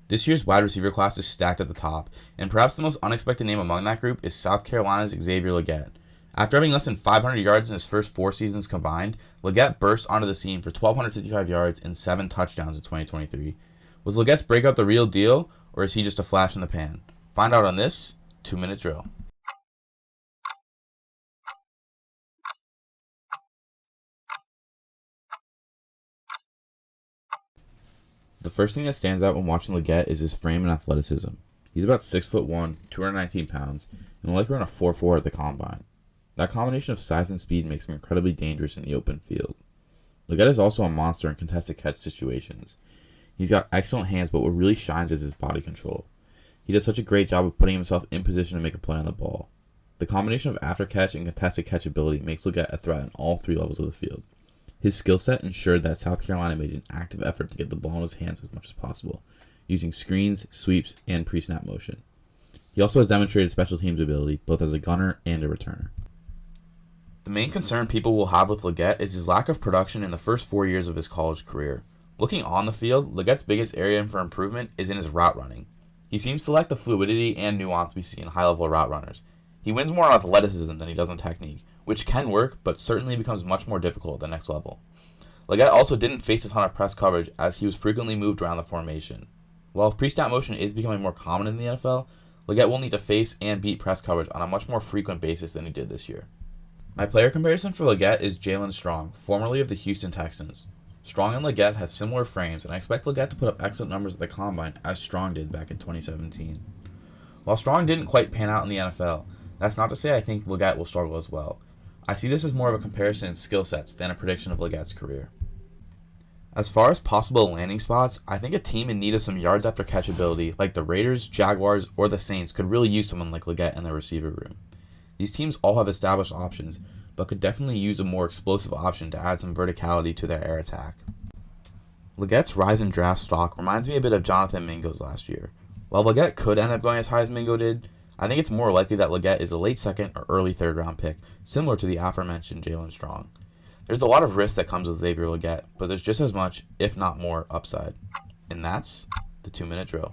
This year's wide receiver class is stacked at the top, and perhaps the most unexpected name among that group is South Carolina's Xavier Legette. After having less than 500 yards in his first 4 seasons combined, Legette burst onto the scene for 1,255 yards and 7 touchdowns in 2023. Was Legette's breakout the real deal, or is he just a flash in the pan? Find out on this 2-minute drill. The first thing that stands out when watching Legette is his frame and athleticism. He's about 6'1", 219 pounds, and will likely run a 4.4 at the combine. That combination of size and speed makes him incredibly dangerous in the open field. Legette is also a monster in contested catch situations. He's got excellent hands, but what really shines is his body control. He does such a great job of putting himself in position to make a play on the ball. The combination of after catch and contested catch ability makes Legette a threat on all 3 levels of the field. His skill set ensured that South Carolina made an active effort to get the ball in his hands as much as possible, using screens, sweeps, and pre-snap motion. He also has demonstrated special teams ability, both as a gunner and a returner. The main concern people will have with Legette is his lack of production in the first 4 years of his college career. Looking on the field, Legette's biggest area for improvement is in his route running. He seems to lack the fluidity and nuance we see in high-level route runners. He wins more on athleticism than he does on technique, which can work, but certainly becomes much more difficult at the next level. Legette also didn't face a ton of press coverage as he was frequently moved around the formation. While pre-snap motion is becoming more common in the NFL, Legette will need to face and beat press coverage on a much more frequent basis than he did this year. My player comparison for Legette is Jalen Strong, formerly of the Houston Texans. Strong and Legette have similar frames, and I expect Legette to put up excellent numbers at the combine as Strong did back in 2017. While Strong didn't quite pan out in the NFL, that's not to say I think Legette will struggle as well. I see this as more of a comparison in skill sets than a prediction of Legette's career. As far as possible landing spots, I think a team in need of some yards after catch ability like the Raiders, Jaguars, or the Saints could really use someone like Legette in their receiver room. These teams all have established options, but could definitely use a more explosive option to add some verticality to their air attack. Legette's rise in draft stock reminds me a bit of Jonathan Mingo's last year. While Legette could end up going as high as Mingo did, I think it's more likely that Legette is a late second or early third round pick, similar to the aforementioned Jalen Strong. There's a lot of risk that comes with Xavier Legette, but there's just as much, if not more, upside. And that's the 2-minute drill.